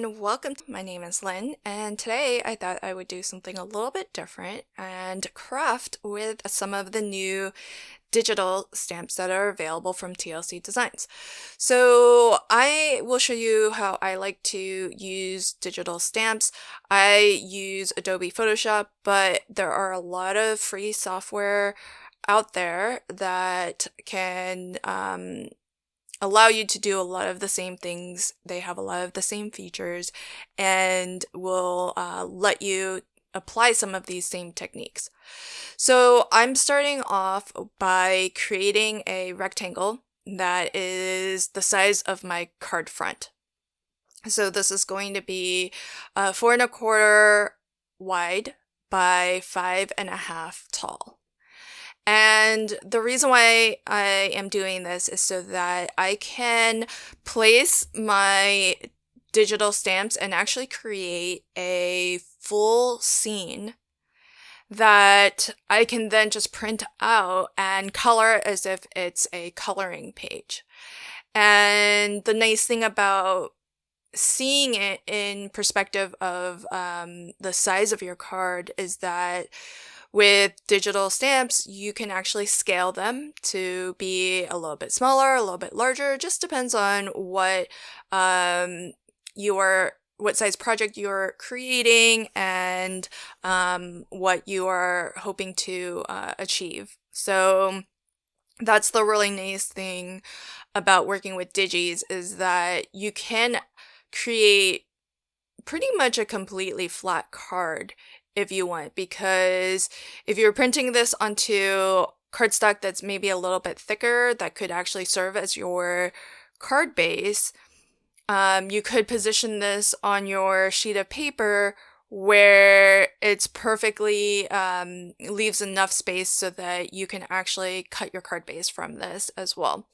everyone, welcome. My name is Lynn, and today I thought I would do something a little bit different and craft with some of the new digital stamps that are available from TLC Designs. So I will show you how I like to use digital stamps. I use Adobe Photoshop, but there are a lot of free software out there that can allow you to do a lot of the same things. They have a lot of the same features and will let you apply some of these same techniques. So I'm starting off by creating a rectangle that is the size of my card front. So this is going to be 4¼ wide by 5½ tall. And the reason why I am doing this is so that I can place my digital stamps and actually create a full scene that I can then just print out and color as if it's a coloring page. And the nice thing about seeing it in perspective of the size of your card is that with digital stamps, you can actually scale them to be a little bit smaller, a little bit larger. It just depends on what what size project you're creating and what you are hoping to achieve. So that's the really nice thing about working with digis, is that you can create pretty much a completely flat card if you want, because if you're printing this onto cardstock that's maybe a little bit thicker, that could actually serve as your card base, you could position this on your sheet of paper where it's perfectly leaves enough space so that you can actually cut your card base from this as well.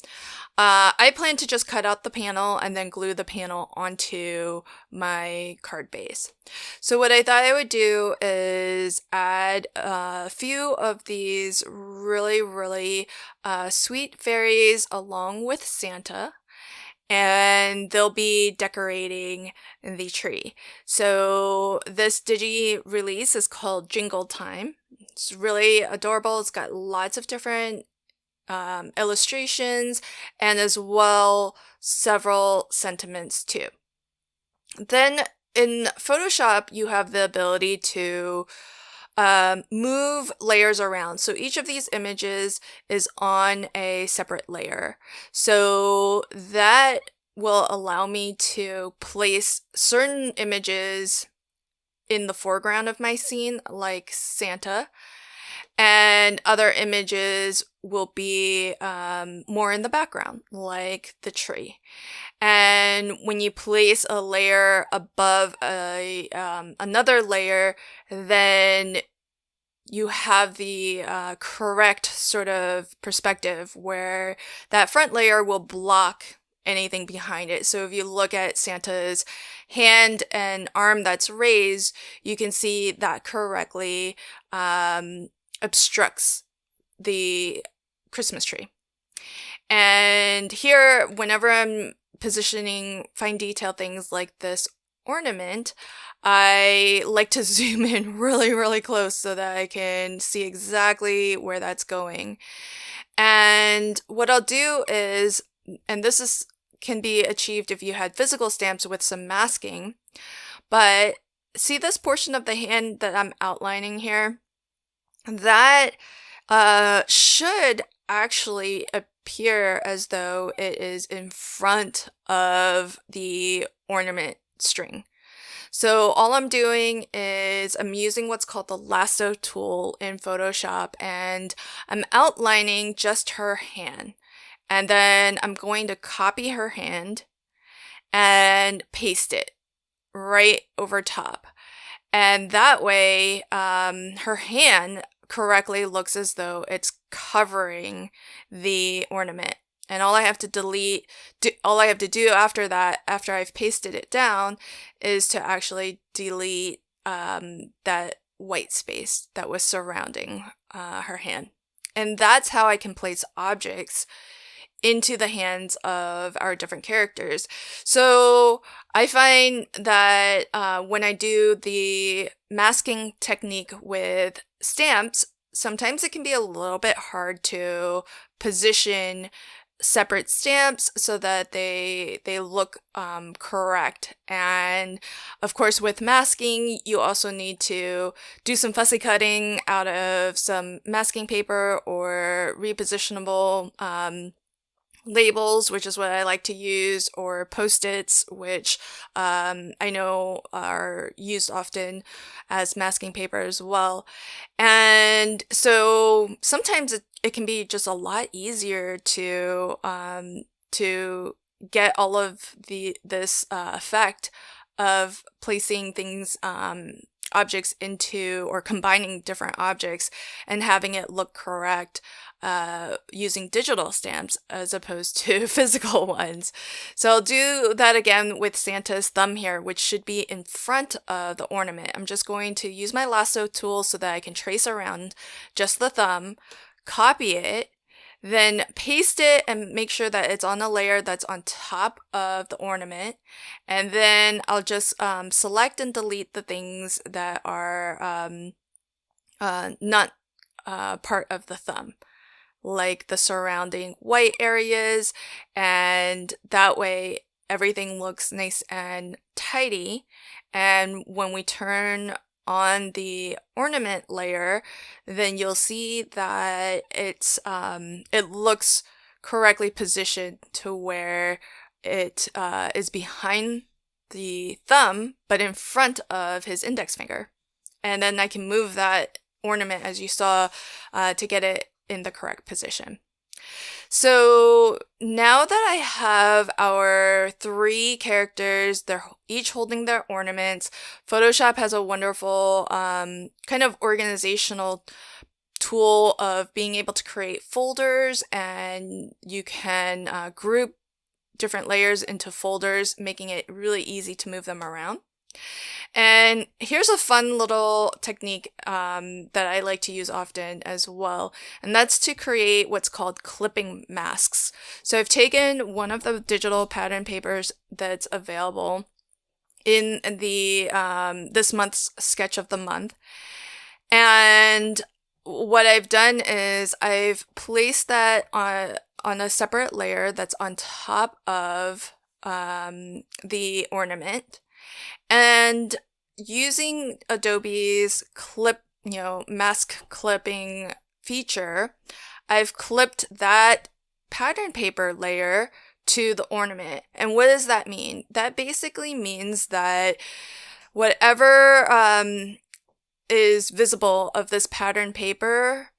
I plan to just cut out the panel and then glue the panel onto my card base. So what I thought I would do is add a few of these really sweet fairies along with Santa, and they'll be decorating the tree. So this digi release is called Jingle Time. It's really adorable. It's got lots of different illustrations and as well several sentiments too. Then in Photoshop, you have the ability to move layers around. So each of these images is on a separate layer. So that will allow me to place certain images in the foreground of my scene, like Santa, and other images will be more in the background, like the tree. And when you place a layer above another layer, then you have the correct sort of perspective where that front layer will block anything behind it. So if you look at Santa's hand and arm that's raised, you can see that correctly obstructs the Christmas tree. And here, whenever I'm positioning fine detail things like this ornament, I like to zoom in really close so that I can see exactly where that's going. And what I'll do is, and this can be achieved if you had physical stamps with some masking, but see this portion of the hand that I'm outlining here? That should actually appear as though it is in front of the ornament string. So all I'm doing is I'm using what's called the lasso tool in Photoshop, and I'm outlining just her hand. And then I'm going to copy her hand and paste it right over top. And that way, her hand correctly looks as though it's covering the ornament. And all I have to do after that, after I've pasted it down, is to actually delete that white space that was surrounding her hand. And that's how I can place objects into the hands of our different characters. So I find that when I do the masking technique with stamps, sometimes it can be a little bit hard to position separate stamps so that they look correct. And of course, with masking, you also need to do some fussy cutting out of some masking paper or repositionable labels, which is what I like to use, or post-its, which I know are used often as masking paper as well. And so sometimes it can be just a lot easier to get all of this effect of placing things objects into, or combining different objects and having it look correct using digital stamps as opposed to physical ones. So I'll do that again with Santa's thumb here, which should be in front of the ornament. I'm just going to use my lasso tool so that I can trace around just the thumb, copy it, then paste it and make sure that it's on a layer that's on top of the ornament. And then I'll just select and delete the things that are not part of the thumb, like the surrounding white areas, and that way everything looks nice and tidy. And when we turn on the ornament layer, then you'll see that it looks correctly positioned to where it is behind the thumb, but in front of his index finger. And then I can move that ornament, as you saw, to get it in the correct position. So now that I have our 3 characters, they're each holding their ornaments, Photoshop has a wonderful kind of organizational tool of being able to create folders, and you can group different layers into folders, making it really easy to move them around. And here's a fun little technique that I like to use often as well, and that's to create what's called clipping masks. So I've taken one of the digital pattern papers that's available in the this month's sketch of the month, and what I've done is I've placed that on a separate layer that's on top of the ornament. And using Adobe's mask clipping feature, I've clipped that pattern paper layer to the ornament. And what does that mean? That basically means that whatever is visible of this pattern paper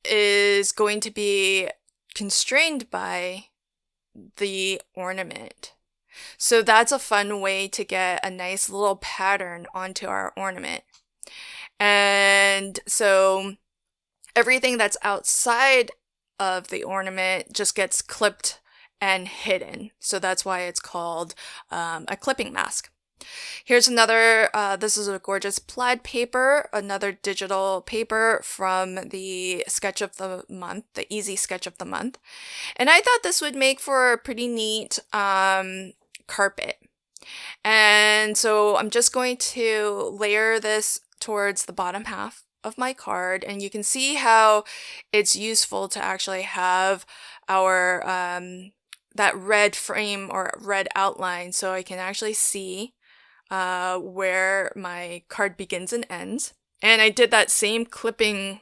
is going to be constrained by the ornament. So that's a fun way to get a nice little pattern onto our ornament. And so everything that's outside of the ornament just gets clipped and hidden. So that's why it's called a clipping mask. Here's another, this is a gorgeous plaid paper, another digital paper from the sketch of the month, the easy sketch of the month. And I thought this would make for a pretty neat carpet. And so I'm just going to layer this towards the bottom half of my card, and you can see how it's useful to actually have our that red frame or red outline, so I can actually see where my card begins and ends. And I did that same clipping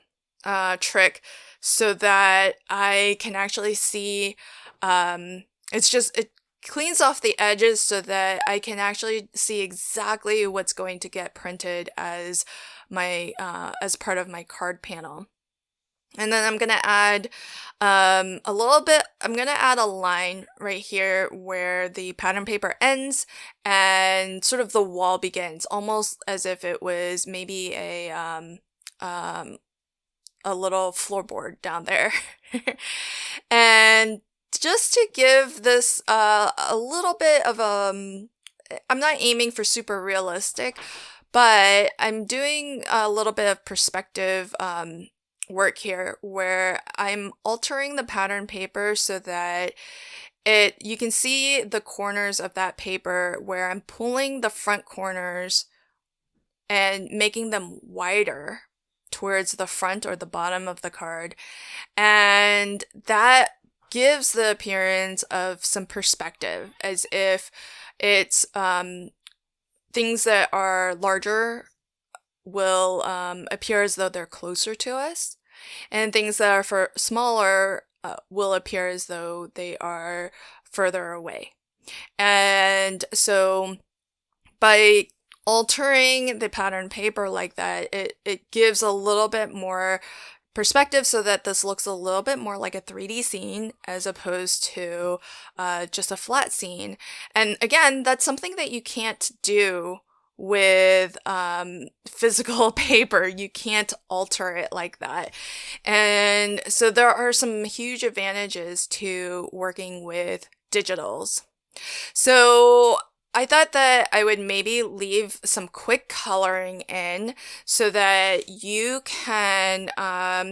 trick so that I can actually see, it cleans off the edges so that I can actually see exactly what's going to get printed as my as part of my card panel. And then I'm going to add I'm going to add a line right here where the pattern paper ends and sort of the wall begins, almost as if it was maybe a little floorboard down there. And just to give this a little bit of I'm not aiming for super realistic, but I'm doing a little bit of perspective work here where I'm altering the pattern paper so that you can see the corners of that paper where I'm pulling the front corners and making them wider towards the front or the bottom of the card. And that gives the appearance of some perspective, as if it's things that are larger will appear as though they're closer to us, and things that are for smaller will appear as though they are further away. And so by altering the pattern paper like that, it gives a little bit more perspective so that this looks a little bit more like a 3D scene as opposed to just a flat scene. And again, that's something that you can't do with physical paper. You can't alter it like that. And so there are some huge advantages to working with digitals. So I thought that I would maybe leave some quick coloring in so that you can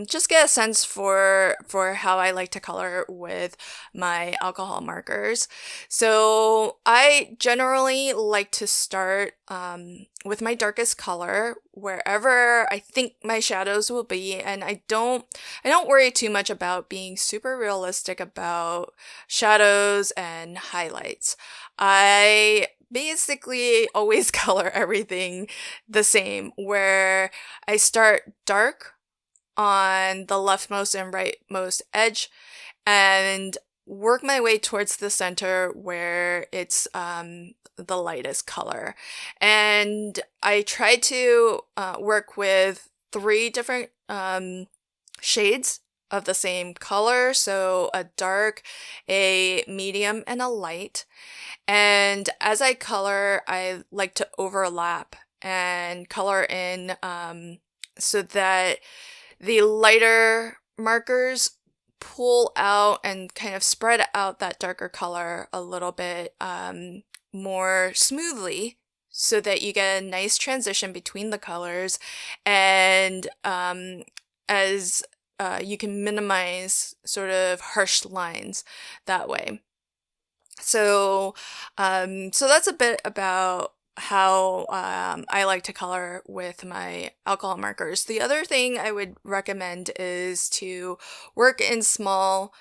just get a sense for how I like to color with my alcohol markers. So I generally like to start with my darkest color wherever I think my shadows will be, and I don't worry too much about being super realistic about shadows and highlights. I basically always color everything the same, where I start dark on the leftmost and rightmost edge and work my way towards the center where it's the lightest color. And I try to work with 3 different shades of the same color, so a dark, a medium, and a light. And as I color, I like to overlap and color in so that the lighter markers pull out and kind of spread out that darker color a little bit more smoothly, so that you get a nice transition between the colors, and as you can minimize sort of harsh lines that way. So that's a bit about how I like to color with my alcohol markers. The other thing I would recommend is to work in small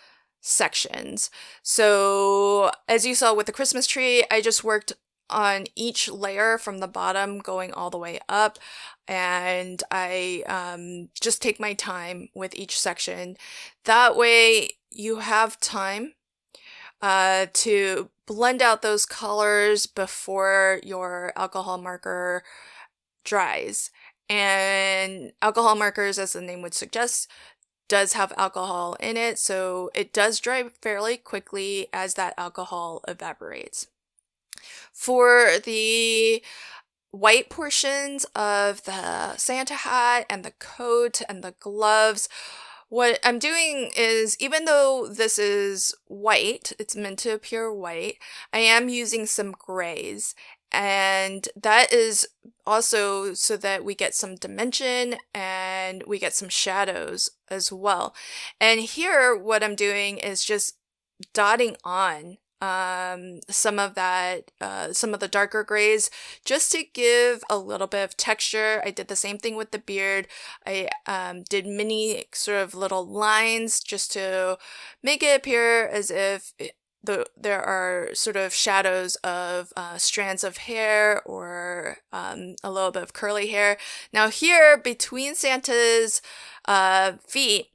sections. So as you saw with the Christmas tree, I just worked on each layer from the bottom going all the way up, and I just take my time with each section. That way you have time to blend out those colors before your alcohol marker dries. And alcohol markers, as the name would suggest, does have alcohol in it, so it does dry fairly quickly as that alcohol evaporates. For the white portions of the Santa hat and the coat and the gloves, what I'm doing is, even though this is white, it's meant to appear white, I am using some grays. And that is also so that we get some dimension and we get some shadows as well. And here, what I'm doing is just dotting on some of the darker grays, just to give a little bit of texture. I did the same thing with the beard. I did mini sort of little lines just to make it appear as if there are sort of shadows of strands of hair or a little bit of curly hair. Now here, between Santa's feet,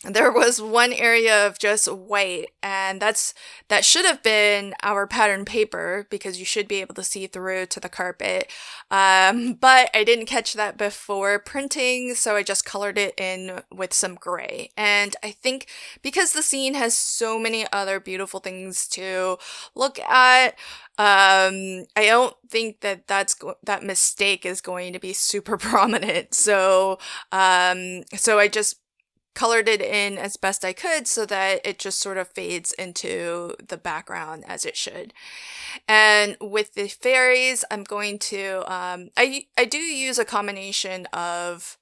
there was one area of just white, and that should have been our pattern paper, because you should be able to see through to the carpet. But I didn't catch that before printing, so I just colored it in with some gray. And I think because the scene has so many other beautiful things to look at, I don't think that mistake is going to be super prominent. So I just colored it in as best I could so that it just sort of fades into the background as it should. And with the fairies, I'm going to I do use a combination of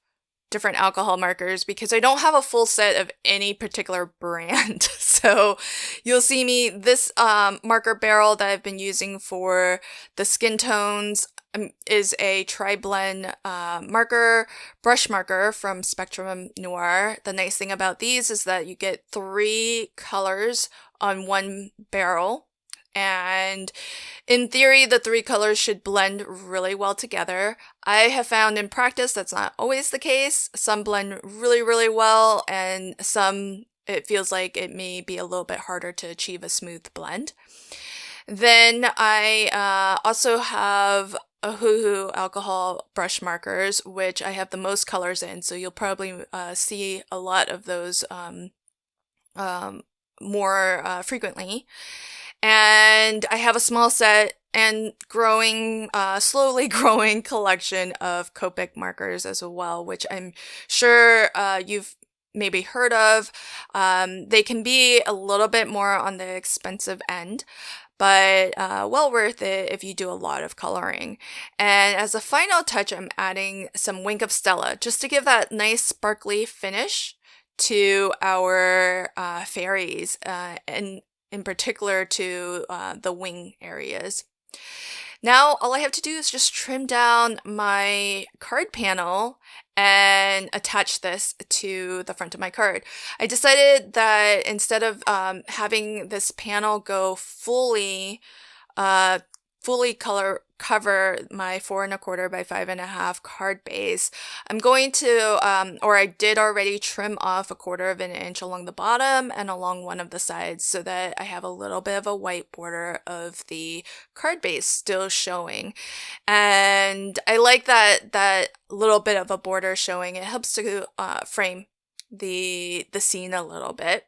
different alcohol markers because I don't have a full set of any particular brand. So you'll see me, this marker barrel that I've been using for the skin tones is a tri-blend brush marker from Spectrum Noir. The nice thing about these is that you get 3 colors on one barrel. And in theory, the 3 colors should blend really well together. I have found in practice that's not always the case. Some blend really, really well, and some it feels like it may be a little bit harder to achieve a smooth blend. Then I also have ADHESIVES alcohol brush markers, which I have the most colors in, so you'll probably see a lot of those more frequently. And I have a small set and slowly growing collection of Copic markers as well, which I'm sure you've maybe heard of. They can be a little bit more on the expensive end, but well worth it if you do a lot of coloring. And as a final touch, I'm adding some Wink of Stella just to give that nice sparkly finish to our fairies, and in particular to the wing areas. Now all I have to do is just trim down my card panel and attach this to the front of my card. I decided that instead of having this panel go fully cover my 4 1/4 by 5 1/2 card base, I'm going to, or I did already trim off 1/4 of an inch along the bottom and along one of the sides so that I have a little bit of a white border of the card base still showing. And I like that little bit of a border showing. It helps to frame the scene a little bit.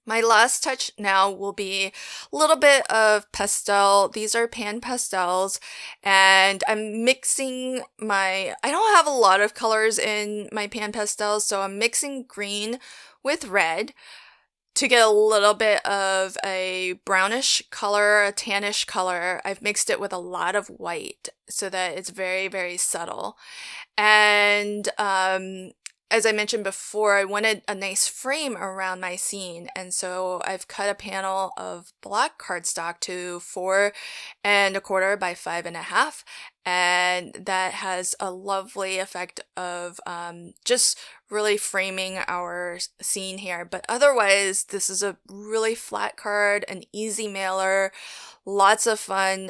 My last touch now will be a little bit of pastel. These are pan pastels, and I'm mixing I don't have a lot of colors in my pan pastels, so I'm mixing green with red to get a little bit of a brownish color, a tannish color. I've mixed it with a lot of white so that it's very, very subtle. And as I mentioned before, I wanted a nice frame around my scene, and so I've cut a panel of black cardstock to 4 1/4 by 5 1/2, and that has a lovely effect of just really framing our scene here. But otherwise, this is a really flat card, an easy mailer, lots of fun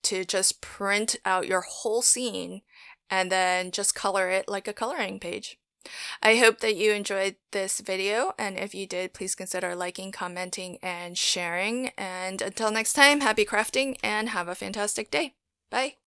to just print out your whole scene and then just color it like a coloring page. I hope that you enjoyed this video, and if you did, please consider liking, commenting, and sharing. And until next time, happy crafting and have a fantastic day. Bye!